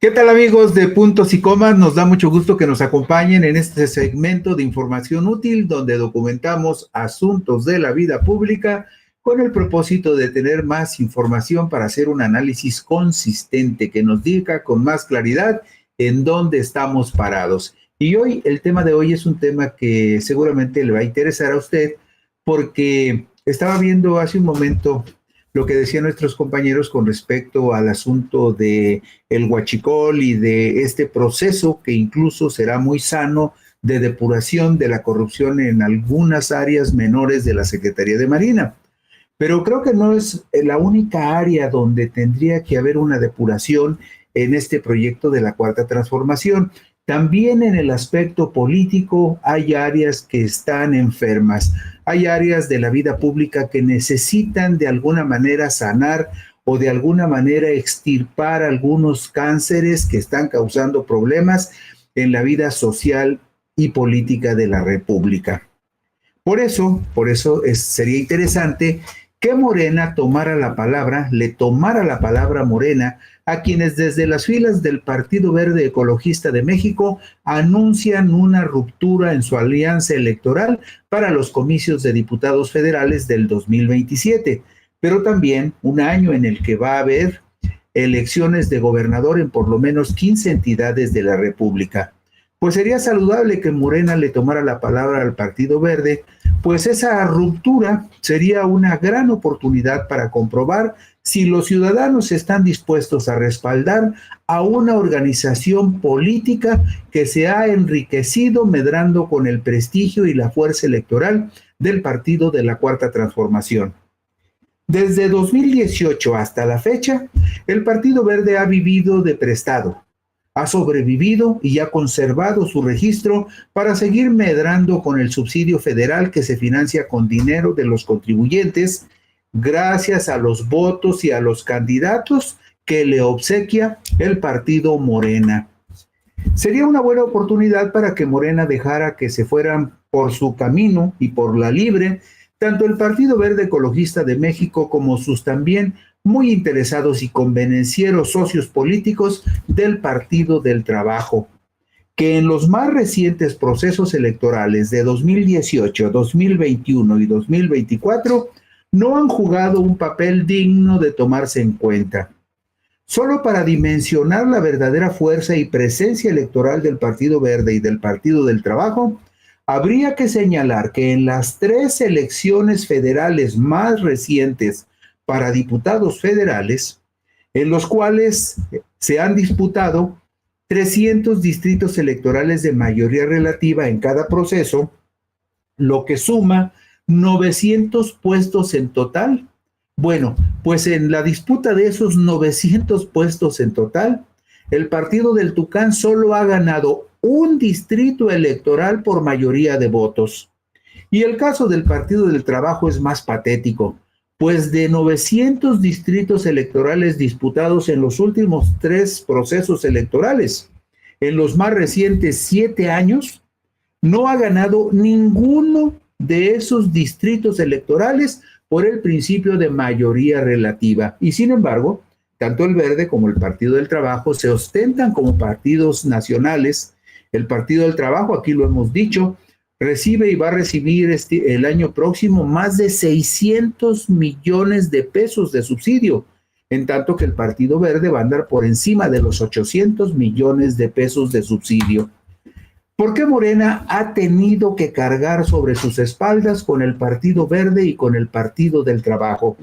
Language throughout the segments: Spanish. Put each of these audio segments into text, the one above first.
¿Qué tal, amigos de Puntos y Comas? Nos da mucho gusto que nos acompañen en este segmento de información útil donde documentamos asuntos de la vida pública con el propósito de tener más información para hacer un análisis consistente que nos diga con más claridad en dónde estamos parados. Y hoy, el tema de hoy es un tema que seguramente le va a interesar a usted porque estaba viendo hace un momento lo que decían nuestros compañeros con respecto al asunto de el huachicol y de este proceso que incluso será muy sano de depuración de la corrupción en algunas áreas menores de la Secretaría de Marina. Pero creo que no es la única área donde tendría que haber una depuración en este proyecto de la Cuarta Transformación. También en el aspecto político hay áreas que están enfermas, hay áreas de la vida pública que necesitan de alguna manera sanar o de alguna manera extirpar algunos cánceres que están causando problemas en la vida social y política de la República. Por eso sería interesante que Morena tomara la palabra, le tomara la palabra a Morena, a quienes desde las filas del Partido Verde Ecologista de México anuncian una ruptura en su alianza electoral para los comicios de diputados federales del 2027, pero también un año en el que va a haber elecciones de gobernador en por lo menos 15 entidades de la República. Pues sería saludable que Morena le tomara la palabra al Partido Verde, pues esa ruptura sería una gran oportunidad para comprobar si los ciudadanos están dispuestos a respaldar a una organización política que se ha enriquecido medrando con el prestigio y la fuerza electoral del Partido de la Cuarta Transformación. Desde 2018 hasta la fecha, el Partido Verde ha vivido de prestado. Ha sobrevivido y ha conservado su registro para seguir medrando con el subsidio federal que se financia con dinero de los contribuyentes, gracias a los votos y a los candidatos que le obsequia el partido Morena. Sería una buena oportunidad para que Morena dejara que se fueran por su camino y por la libre, tanto el Partido Verde Ecologista de México como sus también muy interesados y convenencieros socios políticos del Partido del Trabajo, que en los más recientes procesos electorales de 2018, 2021 y 2024 no han jugado un papel digno de tomarse en cuenta. Solo para dimensionar la verdadera fuerza y presencia electoral del Partido Verde y del Partido del Trabajo, habría que señalar que en las 3 elecciones federales más recientes para diputados federales, en los cuales se han disputado 300 distritos electorales de mayoría relativa en cada proceso, lo que suma 900 puestos en total. Bueno, pues en la disputa de esos 900 puestos en total, el Partido del Tucán solo ha ganado un distrito electoral por mayoría de votos. Y el caso del Partido del Trabajo es más patético, pues de 900 distritos electorales disputados en los últimos 3 procesos electorales, en los más recientes 7 años, no ha ganado ninguno de esos distritos electorales por el principio de mayoría relativa. Y sin embargo, tanto el Verde como el Partido del Trabajo se ostentan como partidos nacionales. El Partido del Trabajo, aquí lo hemos dicho, recibe y va a recibir el año próximo más de 600 millones de pesos de subsidio, en tanto que el Partido Verde va a andar por encima de los 800 millones de pesos de subsidio. ¿Por qué Morena ha tenido que cargar sobre sus espaldas con el Partido Verde y con el Partido del Trabajo?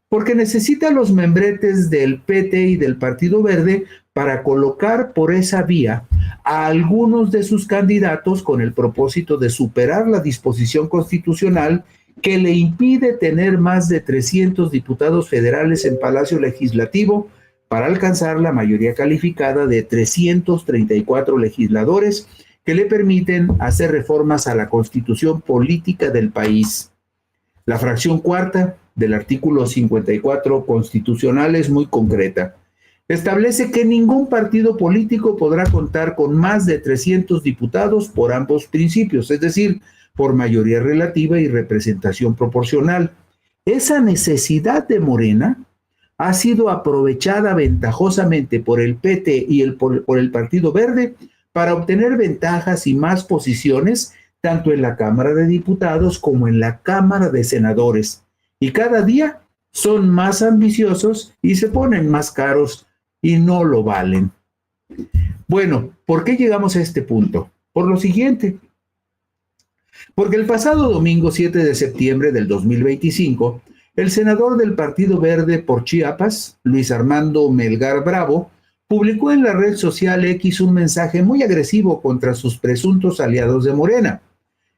Porque necesita los membretes del PT y del Partido Verde para colocar por esa vía a algunos de sus candidatos con el propósito de superar la disposición constitucional que le impide tener más de 300 diputados federales en Palacio Legislativo para alcanzar la mayoría calificada de 334 legisladores que le permiten hacer reformas a la constitución política del país. La fracción cuarta del artículo 54 constitucional es muy concreta. Establece que ningún partido político podrá contar con más de 300 diputados por ambos principios, es decir, por mayoría relativa y representación proporcional. Esa necesidad de Morena ha sido aprovechada ventajosamente por el PT y por el Partido Verde para obtener ventajas y más posiciones tanto en la Cámara de Diputados como en la Cámara de Senadores. Y cada día son más ambiciosos y se ponen más caros y no lo valen. Bueno, ¿por qué llegamos a este punto? Por lo siguiente. Porque el pasado domingo 7 de septiembre del 2025, el senador del Partido Verde por Chiapas, Luis Armando Melgar Bravo, publicó en la red social X un mensaje muy agresivo contra sus presuntos aliados de Morena.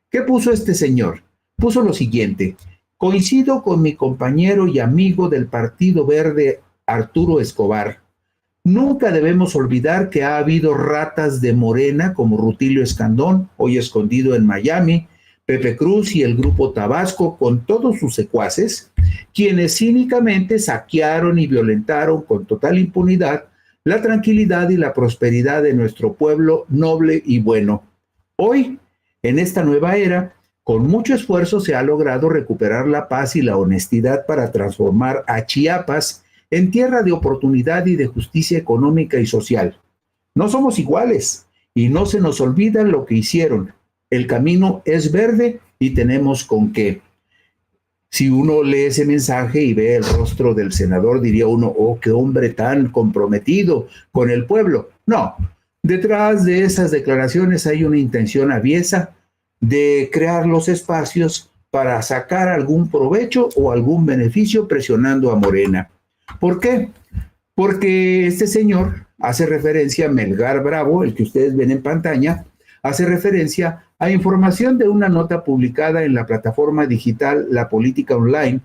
¿Qué puso este señor? Puso lo siguiente: coincido con mi compañero y amigo del Partido Verde, Arturo Escobar. Nunca debemos olvidar que ha habido ratas de Morena como Rutilio Escandón, hoy escondido en Miami, Pepe Cruz y el Grupo Tabasco con todos sus secuaces, quienes cínicamente saquearon y violentaron con total impunidad la tranquilidad y la prosperidad de nuestro pueblo noble y bueno. Hoy, en esta nueva era, con mucho esfuerzo se ha logrado recuperar la paz y la honestidad para transformar a Chiapas en tierra de oportunidad y de justicia económica y social. No somos iguales y no se nos olvida lo que hicieron. El camino es verde y tenemos con qué. Si uno lee ese mensaje y ve el rostro del senador, diría uno, oh, qué hombre tan comprometido con el pueblo. No, detrás de esas declaraciones hay una intención aviesa de crear los espacios para sacar algún provecho o algún beneficio presionando a Morena. ¿Por qué? Porque este señor hace referencia, Melgar Bravo, el que ustedes ven en pantalla, hace referencia a información de una nota publicada en la plataforma digital La Política Online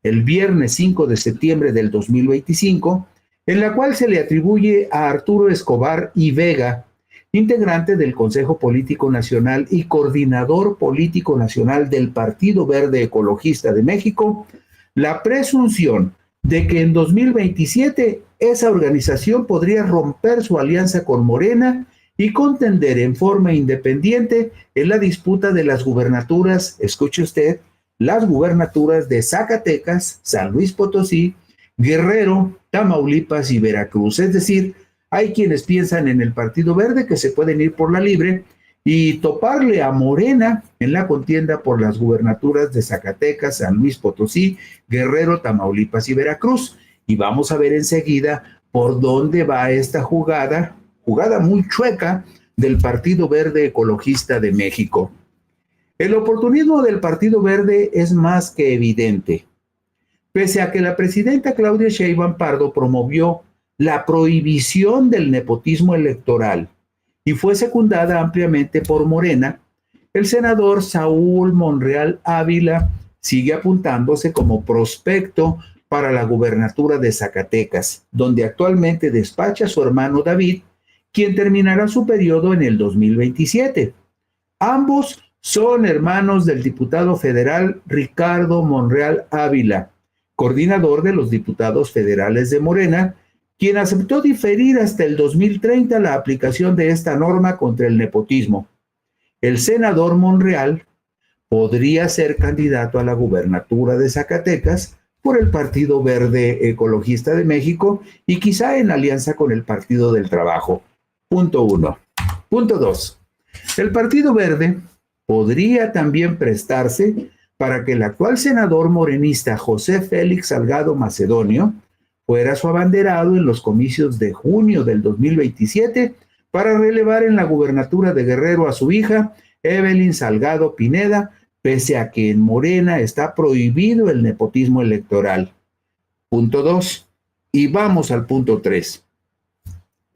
el viernes 5 de septiembre del 2025, en la cual se le atribuye a Arturo Escobar y Vega, integrante del Consejo Político Nacional y coordinador político nacional del Partido Verde Ecologista de México, la presunción de que en 2027 esa organización podría romper su alianza con Morena y contender en forma independiente en la disputa de las gubernaturas, escuche usted, las gubernaturas de Zacatecas, San Luis Potosí, Guerrero, Tamaulipas y Veracruz. Es decir, hay quienes piensan en el Partido Verde que se pueden ir por la libre y toparle a Morena en la contienda por las gubernaturas de Zacatecas, San Luis Potosí, Guerrero, Tamaulipas y Veracruz. Y vamos a ver enseguida por dónde va esta jugada muy chueca del Partido Verde Ecologista de México. El oportunismo del Partido Verde es más que evidente. Pese a que la presidenta Claudia Sheinbaum Pardo promovió la prohibición del nepotismo electoral y fue secundada ampliamente por Morena, el senador Saúl Monreal Ávila sigue apuntándose como prospecto para la gubernatura de Zacatecas, donde actualmente despacha su hermano David, quien terminará su periodo en el 2027. Ambos son hermanos del diputado federal Ricardo Monreal Ávila, coordinador de los diputados federales de Morena, quien aceptó diferir hasta el 2030 la aplicación de esta norma contra el nepotismo. El senador Monreal podría ser candidato a la gubernatura de Zacatecas por el Partido Verde Ecologista de México y quizá en alianza con el Partido del Trabajo. Punto 1. Punto 2. El Partido Verde podría también prestarse para que el actual senador morenista José Félix Salgado Macedonio fuera su abanderado en los comicios de junio del 2027 para relevar en la gubernatura de Guerrero a su hija, Evelyn Salgado Pineda, pese a que en Morena está prohibido el nepotismo electoral. Punto 2. Y vamos al punto 3.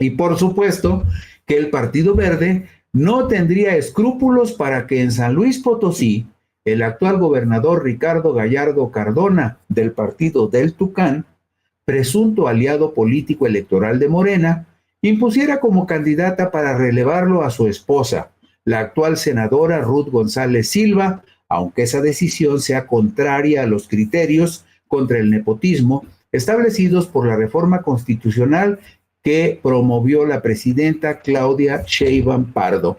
Y por supuesto que el Partido Verde no tendría escrúpulos para que en San Luis Potosí, el actual gobernador Ricardo Gallardo Cardona del partido del Tucán, presunto aliado político electoral de Morena, impusiera como candidata para relevarlo a su esposa, la actual senadora Ruth González Silva, aunque esa decisión sea contraria a los criterios contra el nepotismo establecidos por la reforma constitucional que promovió la presidenta Claudia Sheinbaum Pardo.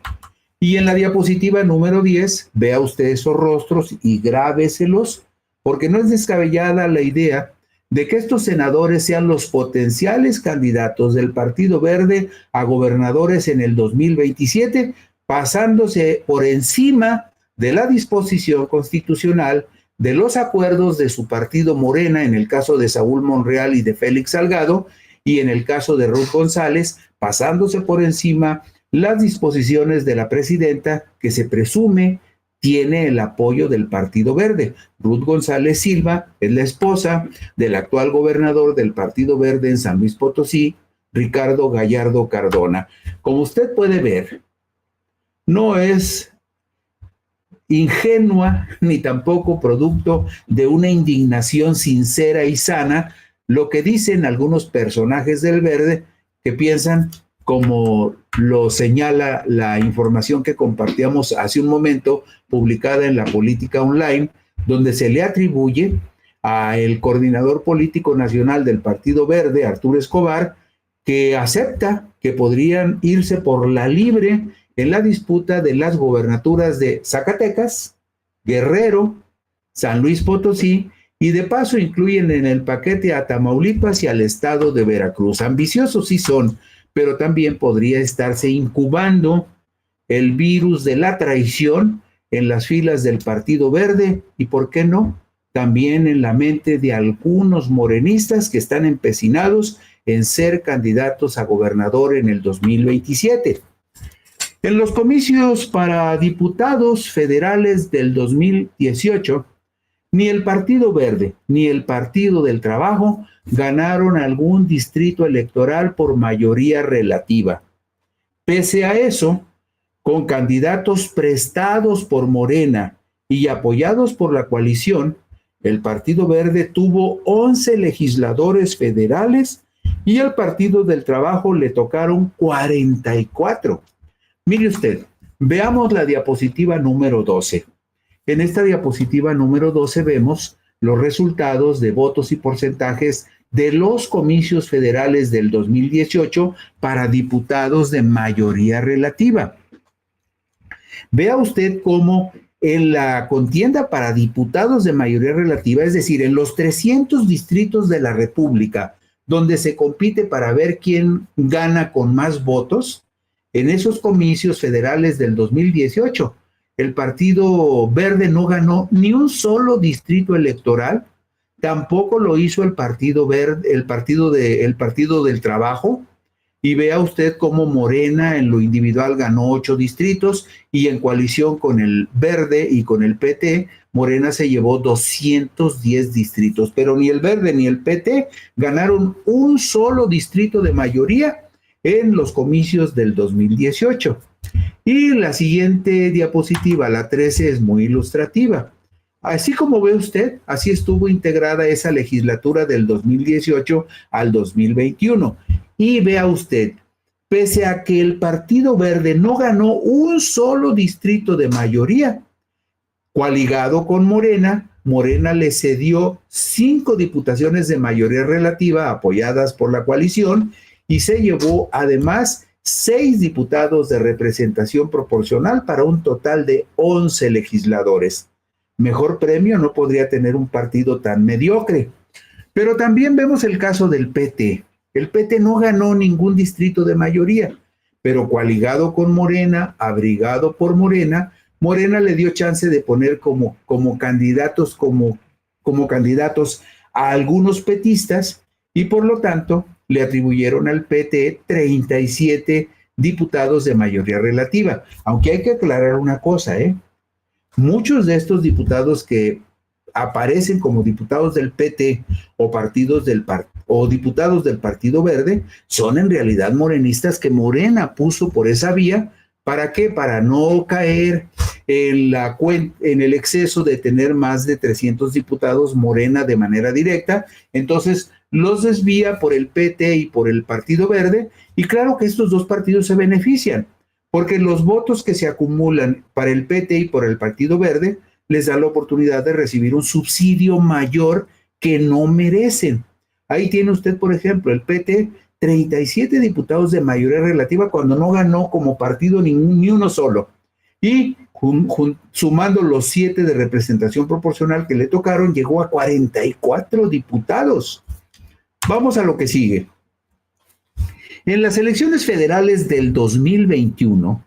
Y en la diapositiva número 10, vea usted esos rostros y grábeselos, porque no es descabellada la idea de que estos senadores sean los potenciales candidatos del Partido Verde a gobernadores en el 2027, pasándose por encima de la disposición constitucional, de los acuerdos de su partido Morena, en el caso de Saúl Monreal y de Félix Salgado, y en el caso de Ruth González, pasándose por encima las disposiciones de la presidenta, que se presume tiene el apoyo del Partido Verde. Ruth González Silva es la esposa del actual gobernador del Partido Verde en San Luis Potosí, Ricardo Gallardo Cardona. Como usted puede ver, no es ingenua ni tampoco producto de una indignación sincera y sana lo que dicen algunos personajes del Verde que piensan, como lo señala la información que compartíamos hace un momento, publicada en La Política Online, donde se le atribuye al coordinador político nacional del Partido Verde, Arturo Escobar, que acepta que podrían irse por la libre en la disputa de las gobernaturas de Zacatecas, Guerrero, San Luis Potosí, y de paso incluyen en el paquete a Tamaulipas y al estado de Veracruz. Ambiciosos sí son, pero también podría estarse incubando el virus de la traición en las filas del Partido Verde y, ¿por qué no?, también en la mente de algunos morenistas que están empecinados en ser candidatos a gobernador en el 2027. En los comicios para diputados federales del 2018, ni el Partido Verde ni el Partido del Trabajo ganaron algún distrito electoral por mayoría relativa. Pese a eso, con candidatos prestados por Morena y apoyados por la coalición, el Partido Verde tuvo 11 legisladores federales y al Partido del Trabajo le tocaron 44. Mire usted, veamos la diapositiva número 12. En esta diapositiva número 12 vemos los resultados de votos y porcentajes de los comicios federales del 2018 para diputados de mayoría relativa. Vea usted cómo en la contienda para diputados de mayoría relativa, es decir, en los 300 distritos de la República, donde se compite para ver quién gana con más votos, en esos comicios federales del 2018, el Partido Verde no ganó ni un solo distrito electoral, tampoco lo hizo el Partido Verde, el Partido del Trabajo, y vea usted cómo Morena en lo individual ganó 8 distritos y en coalición con el Verde y con el PT, Morena se llevó 210 distritos, pero ni el Verde ni el PT ganaron un solo distrito de mayoría en los comicios del 2018. Y la siguiente diapositiva, la 13, es muy ilustrativa. Así como ve usted, así estuvo integrada esa legislatura del 2018 al 2021. Y vea usted, pese a que el Partido Verde no ganó un solo distrito de mayoría, coaligado con Morena, Morena le cedió 5 diputaciones de mayoría relativa apoyadas por la coalición y se llevó además 6 diputados de representación proporcional para un total de 11 legisladores. Mejor premio no podría tener un partido tan mediocre. Pero también vemos el caso del PT. El PT no ganó ningún distrito de mayoría, pero coaligado con Morena, abrigado por Morena, Morena le dio chance de poner como candidatos a algunos petistas y por lo tanto le atribuyeron al PT 37 diputados de mayoría relativa. Aunque hay que aclarar una cosa, muchos de estos diputados que aparecen como diputados del PT o diputados del Partido Verde son en realidad morenistas que Morena puso por esa vía. ¿Para qué? Para no caer en el exceso de tener más de 300 diputados Morena de manera directa. Entonces los desvía por el PT y por el Partido Verde, y claro que estos dos partidos se benefician, porque los votos que se acumulan para el PT y por el Partido Verde les da la oportunidad de recibir un subsidio mayor que no merecen. Ahí tiene usted, por ejemplo, el PT, 37 diputados de mayoría relativa cuando no ganó como partido ni uno solo. y sumando los 7 de representación proporcional que le tocaron, llegó a 44 diputados. Vamos a lo que sigue. En las elecciones federales del 2021,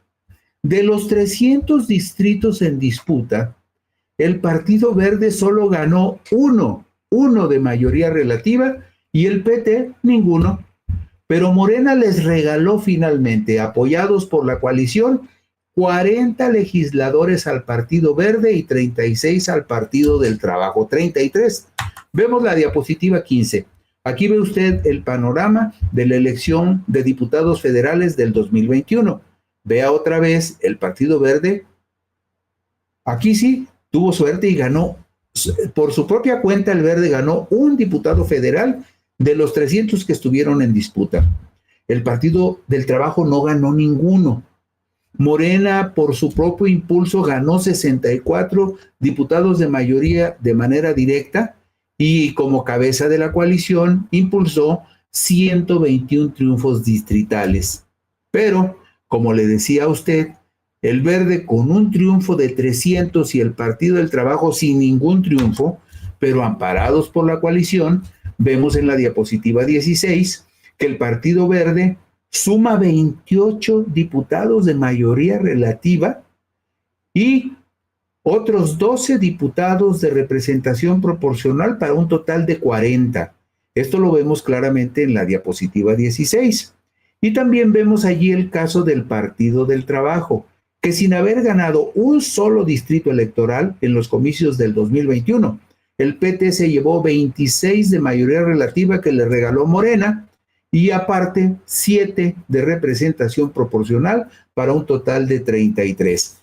de los 300 distritos en disputa, el Partido Verde solo ganó uno de mayoría relativa y el PT ninguno. Pero Morena les regaló finalmente, apoyados por la coalición, 40 legisladores al Partido Verde y 36 al Partido del Trabajo, 33. Vemos la diapositiva 15. Aquí ve usted el panorama de la elección de diputados federales del 2021. Vea otra vez el Partido Verde. Aquí sí, tuvo suerte y ganó. Por su propia cuenta, el Verde ganó un diputado federal de los 300 que estuvieron en disputa. El Partido del Trabajo no ganó ninguno. Morena, por su propio impulso, ganó 64 diputados de mayoría de manera directa y como cabeza de la coalición impulsó 121 triunfos distritales. Pero, como le decía a usted, el Verde con un triunfo de 300 y el Partido del Trabajo sin ningún triunfo, pero amparados por la coalición, vemos en la diapositiva 16 que el Partido Verde suma 28 diputados de mayoría relativa y otros 12 diputados de representación proporcional para un total de 40. Esto lo vemos claramente en la diapositiva 16. Y también vemos allí el caso del Partido del Trabajo, que sin haber ganado un solo distrito electoral en los comicios del 2021, el PT se llevó 26 de mayoría relativa que le regaló Morena, y aparte 7 de representación proporcional para un total de 33.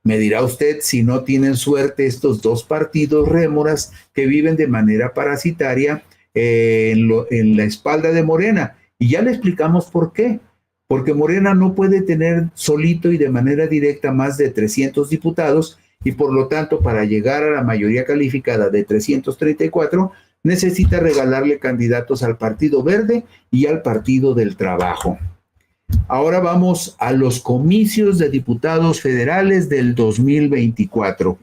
Me dirá usted si no tienen suerte estos dos partidos rémoras que viven de manera parasitaria en la espalda de Morena. Y ya le explicamos por qué. Porque Morena no puede tener solito y de manera directa más de 300 diputados y por lo tanto para llegar a la mayoría calificada de 334 necesita regalarle candidatos al Partido Verde y al Partido del Trabajo. Ahora vamos a los comicios de diputados federales del 2024.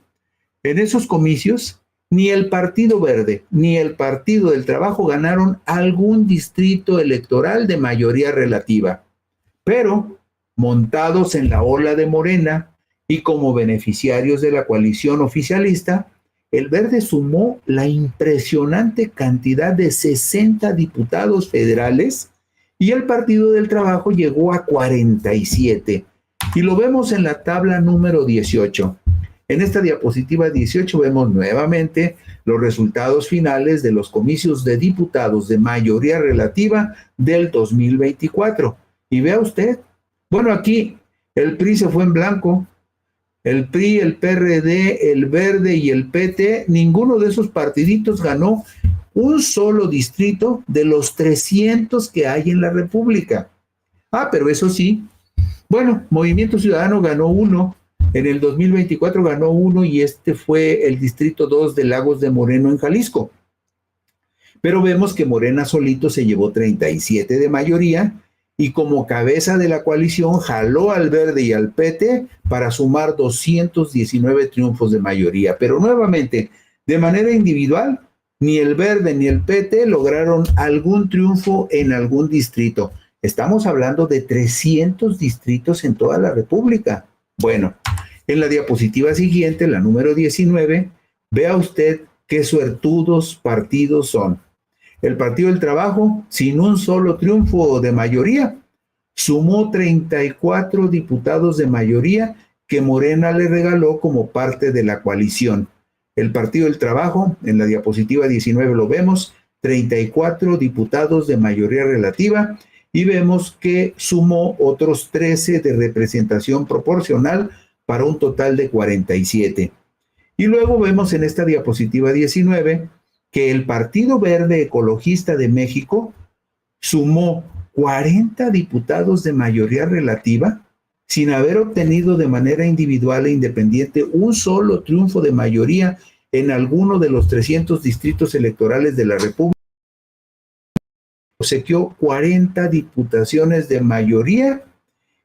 En esos comicios, ni el Partido Verde ni el Partido del Trabajo ganaron algún distrito electoral de mayoría relativa, pero montados en la ola de Morena y como beneficiarios de la coalición oficialista, el Verde sumó la impresionante cantidad de 60 diputados federales y el Partido del Trabajo llegó a 47. Y lo vemos en la tabla número 18. En esta diapositiva 18 vemos nuevamente los resultados finales de los comicios de diputados de mayoría relativa del 2024. Y vea usted, bueno, aquí el PRI se fue en blanco. El PRI, el PRD, el Verde y el PT, ninguno de esos partiditos ganó un solo distrito de los 300 que hay en la República. Pero eso sí, bueno, Movimiento Ciudadano ganó uno, en el 2024 ganó uno y este fue el distrito 2 de Lagos de Moreno en Jalisco. Pero vemos que Morena solito se llevó 37 de mayoría y como cabeza de la coalición jaló al Verde y al PT para sumar 219 triunfos de mayoría. Pero nuevamente, de manera individual, ni el Verde ni el PT lograron algún triunfo en algún distrito. Estamos hablando de 300 distritos en toda la República. Bueno, en la diapositiva siguiente, la número 19, vea usted qué suertudos partidos son. El Partido del Trabajo, sin un solo triunfo de mayoría, sumó 34 diputados de mayoría que Morena le regaló como parte de la coalición. El Partido del Trabajo, en la diapositiva 19 lo vemos, 34 diputados de mayoría relativa y vemos que sumó otros 13 de representación proporcional para un total de 47. Y luego vemos en esta diapositiva 19 que el Partido Verde Ecologista de México sumó 40 diputados de mayoría relativa sin haber obtenido de manera individual e independiente un solo triunfo de mayoría en alguno de los 300 distritos electorales de la República. Obsequió 40 diputaciones de mayoría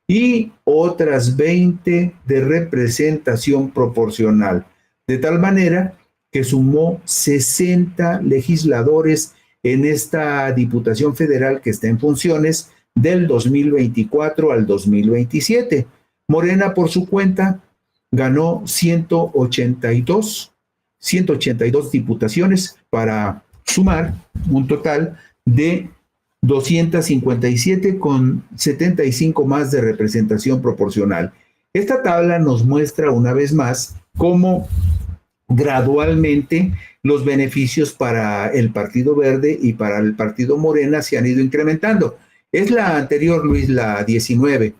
y otras 20 de representación proporcional, de tal manera que sumó 60 legisladores en esta Diputación Federal que está en funciones del 2024 al 2027. Morena, por su cuenta, ganó 182 diputaciones para sumar un total de 257 con 75 más de representación proporcional. Esta tabla nos muestra una vez más cómo gradualmente los beneficios para el Partido Verde y para el Partido Morena se han ido incrementando. Es la anterior, Luis, la 19.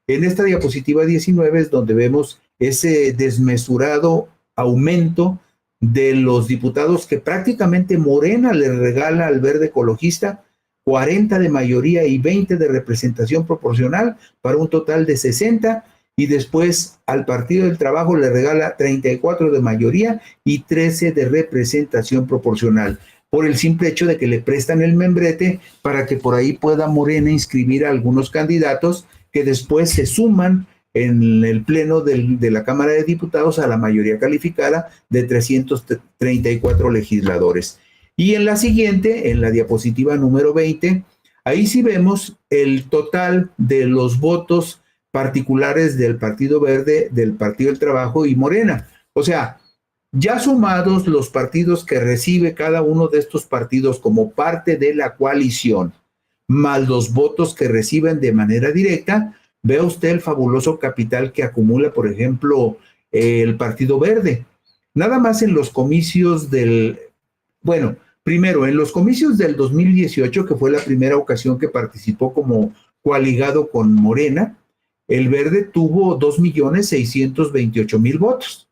En esta diapositiva 19 es donde vemos ese desmesurado aumento de los diputados que prácticamente Morena le regala al Verde Ecologista, 40 de mayoría y 20 de representación proporcional, para un total de 60, y después al Partido del Trabajo le regala 34 de mayoría y 13 de representación proporcional, por el simple hecho de que le prestan el membrete para que por ahí pueda Morena inscribir a algunos candidatos que después se suman en el pleno de la Cámara de Diputados a la mayoría calificada de 334 legisladores. Y en la siguiente, en la diapositiva número 20, ahí sí vemos el total de los votos particulares del Partido Verde, del Partido del Trabajo y Morena. O sea, ya sumados los partidos que recibe cada uno de estos partidos como parte de la coalición, más los votos que reciben de manera directa, vea usted el fabuloso capital que acumula, por ejemplo, el Partido Verde. Nada más en los comicios primero, en los comicios del 2018, que fue la primera ocasión que participó como coaligado con Morena, el Verde tuvo 2.628.000 votos.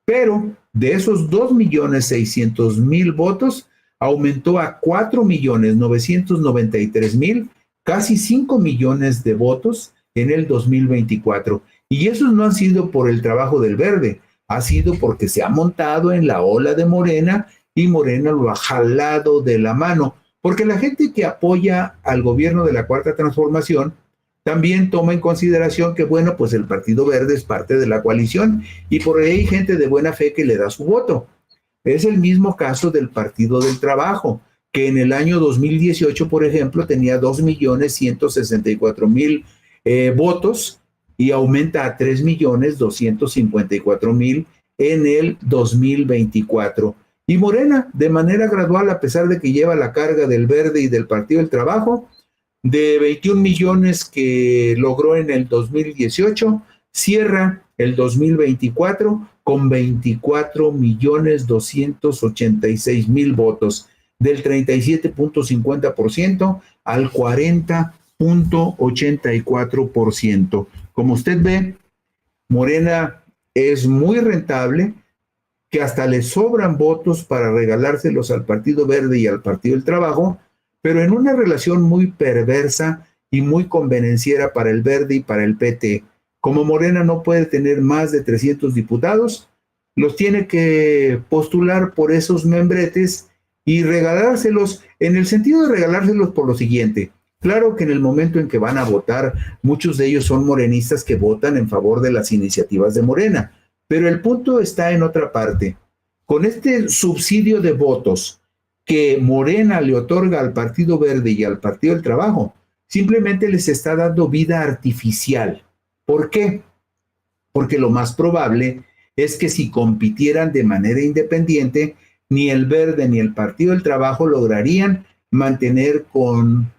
Pero de esos 2.600.000 votos, aumentó a 4.993.000, casi 5 millones de votos en el 2024. Y esos no han sido por el trabajo del Verde, ha sido porque se ha montado en la ola de Morena y Morena lo ha jalado de la mano, porque la gente que apoya al gobierno de la Cuarta Transformación también toma en consideración que, bueno, pues el Partido Verde es parte de la coalición y por ahí hay gente de buena fe que le da su voto. Es el mismo caso del Partido del Trabajo, que en el año 2018, por ejemplo, tenía 2.164.000 votos y aumenta a 3.254.000 en el 2024. Y Morena, de manera gradual, a pesar de que lleva la carga del Verde y del Partido del Trabajo, de 21 millones que logró en el 2018, cierra el 2024 con 24.286.000 votos, del 37.50% al 40.84%. Como usted ve, Morena es muy rentable, que hasta le sobran votos para regalárselos al Partido Verde y al Partido del Trabajo, pero en una relación muy perversa y muy convenenciera para el Verde y para el PT. Como Morena no puede tener más de 300 diputados, los tiene que postular por esos membretes y regalárselos, en el sentido de regalárselos por lo siguiente. Claro que en el momento en que van a votar, muchos de ellos son morenistas que votan en favor de las iniciativas de Morena, pero el punto está en otra parte. Con este subsidio de votos que Morena le otorga al Partido Verde y al Partido del Trabajo, simplemente les está dando vida artificial. ¿Por qué? Porque lo más probable es que si compitieran de manera independiente, ni el Verde ni el Partido del Trabajo lograrían mantener con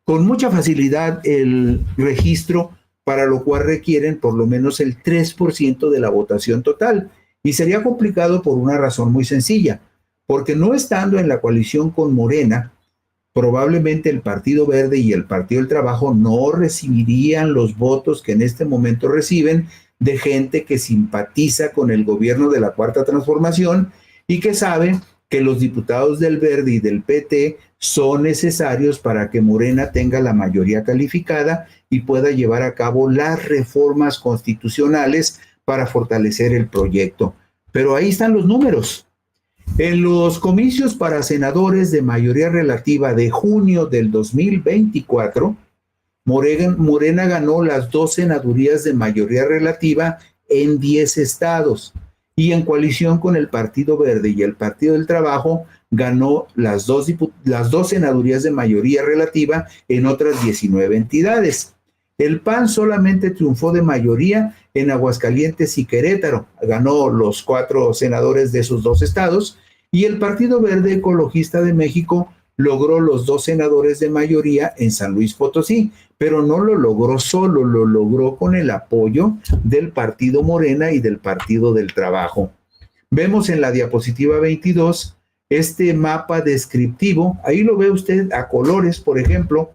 mucha facilidad el registro, para lo cual requieren por lo menos el 3% de la votación total. Y sería complicado por una razón muy sencilla, porque no estando en la coalición con Morena, probablemente el Partido Verde y el Partido del Trabajo no recibirían los votos que en este momento reciben de gente que simpatiza con el gobierno de la Cuarta Transformación y que sabe que los diputados del Verde y del PT son necesarios para que Morena tenga la mayoría calificada y pueda llevar a cabo las reformas constitucionales para fortalecer el proyecto. Pero ahí están los números. En los comicios para senadores de mayoría relativa de junio del 2024, Morena ganó las 2 senadurías de mayoría relativa en 10 estados y en coalición con el Partido Verde y el Partido del Trabajo ganó las dos senadurías de mayoría relativa en otras 19 entidades. El PAN solamente triunfó de mayoría en Aguascalientes y Querétaro, ganó los 4 senadores de esos 2 estados, y el Partido Verde Ecologista de México logró los 2 senadores de mayoría en San Luis Potosí, pero no lo logró solo, lo logró con el apoyo del Partido Morena y del Partido del Trabajo. Vemos en la diapositiva 22 este mapa descriptivo, ahí lo ve usted a colores, por ejemplo.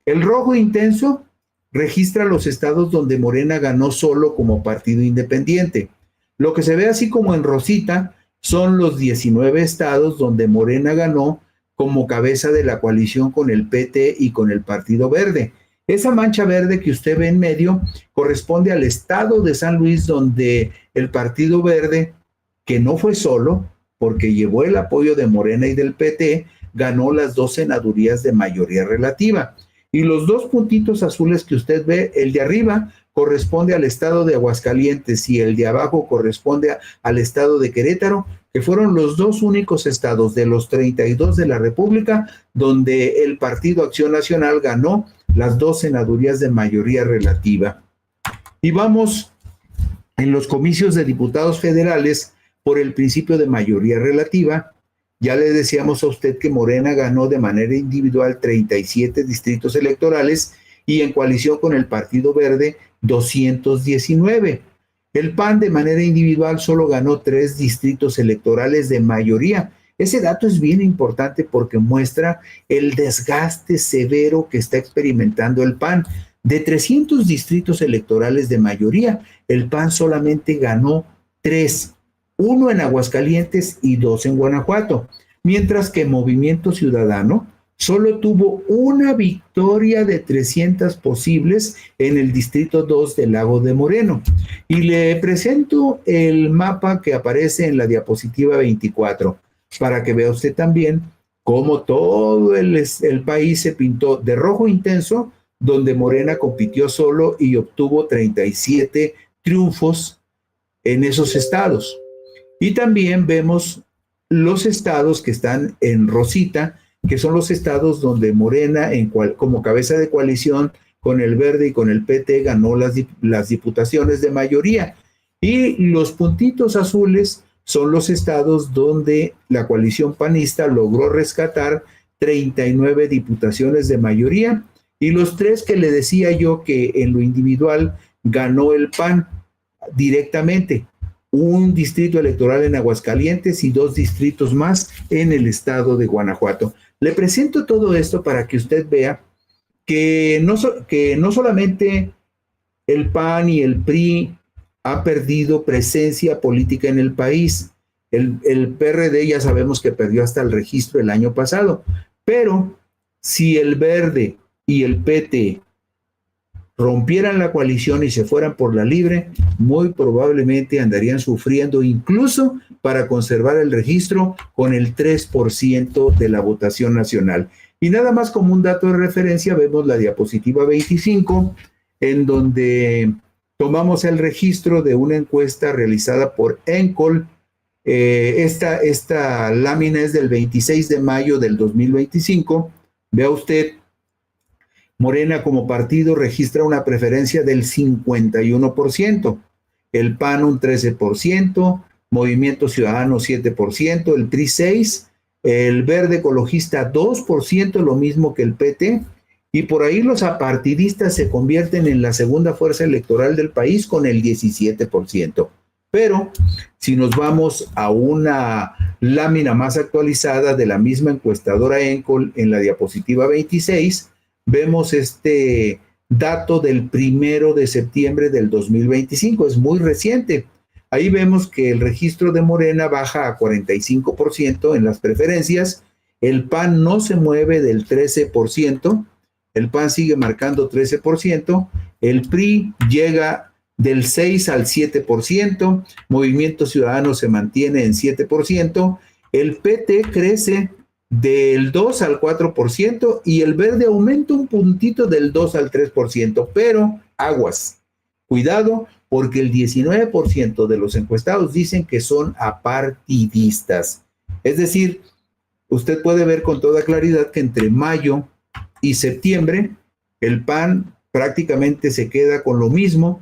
El rojo intenso registra los estados donde Morena ganó solo como partido independiente. Lo que se ve así como en rosita son los 19 estados donde Morena ganó como cabeza de la coalición con el PT y con el Partido Verde. Esa mancha verde que usted ve en medio corresponde al estado de San Luis, donde el Partido Verde, que no fue solo, porque llevó el apoyo de Morena y del PT, ganó las 2 senadurías de mayoría relativa. Y los 2 puntitos azules que usted ve, el de arriba corresponde al estado de Aguascalientes y el de abajo corresponde al estado de Querétaro, que fueron los 2 únicos estados de los 32 de la República donde el Partido Acción Nacional ganó las 2 senadurías de mayoría relativa. Y vamos en los comicios de diputados federales por el principio de mayoría relativa. Ya le decíamos a usted que Morena ganó de manera individual 37 distritos electorales y en coalición con el Partido Verde 219. El PAN de manera individual solo ganó 3 distritos electorales de mayoría. Ese dato es bien importante porque muestra el desgaste severo que está experimentando el PAN. De 300 distritos electorales de mayoría, el PAN solamente ganó 3, 1 en Aguascalientes y 2 en Guanajuato, mientras que Movimiento Ciudadano solo tuvo una victoria de 300 posibles en el distrito 2 del Lago de Moreno. Y le presento el mapa que aparece en la diapositiva 24, para que vea usted también cómo todo el país se pintó de rojo intenso, donde Morena compitió solo y obtuvo 37 triunfos en esos estados. Y también vemos los estados que están en rosita, que son los estados donde Morena, como cabeza de coalición con el Verde y con el PT, ganó las diputaciones de mayoría. Y los puntitos azules son los estados donde la coalición panista logró rescatar 39 diputaciones de mayoría, y los 3 que le decía yo que en lo individual ganó el PAN directamente, un distrito electoral en Aguascalientes y 2 distritos más en el estado de Guanajuato. Le presento todo esto para que usted vea que no solamente el PAN y el PRI ha perdido presencia política en el país. El PRD ya sabemos que perdió hasta el registro el año pasado, pero si el Verde y el PT rompieran la coalición y se fueran por la libre, muy probablemente andarían sufriendo incluso para conservar el registro con el 3% de la votación nacional. Y nada más como un dato de referencia, vemos la diapositiva 25, en donde tomamos el registro de una encuesta realizada por ENCOL. Esta lámina es del 26 de mayo del 2025. Vea usted, Morena como partido registra una preferencia del 51%, el PAN un 13%, Movimiento Ciudadano 7%, el PRI 6%, el Verde Ecologista 2%, lo mismo que el PT, y por ahí los apartidistas se convierten en la segunda fuerza electoral del país con el 17%. Pero si nos vamos a una lámina más actualizada de la misma encuestadora ENCOL en la diapositiva 26, vemos este dato del 1 de septiembre del 2025, es muy reciente. Ahí vemos que el registro de Morena baja a 45% en las preferencias, el PAN no se mueve del 13%, el PAN sigue marcando 13%, el PRI llega del 6 al 7%, Movimiento Ciudadano se mantiene en 7%, el PT crece del 2 al 4% y el verde aumenta un puntito del 2 al 3%, pero aguas, cuidado, porque el 19% de los encuestados dicen que son apartidistas. Es decir, usted puede ver con toda claridad que entre mayo y septiembre el PAN prácticamente se queda con lo mismo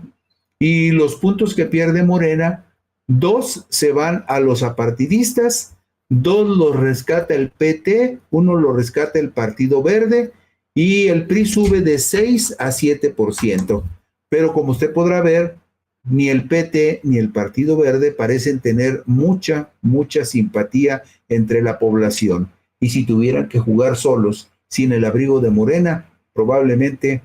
y los puntos que pierde Morena, 2 se van a los apartidistas, 2 los rescata el PT, 1 lo rescata el Partido Verde y el PRI sube de 6 a 7%. Pero como usted podrá ver, ni el PT ni el Partido Verde parecen tener mucha simpatía entre la población. Y si tuvieran que jugar solos, sin el abrigo de Morena, probablemente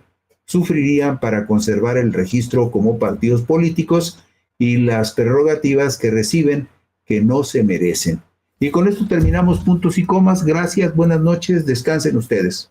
sufrirían para conservar el registro como partidos políticos y las prerrogativas que reciben que no se merecen. Y con esto terminamos puntos y comas. Gracias, buenas noches, descansen ustedes.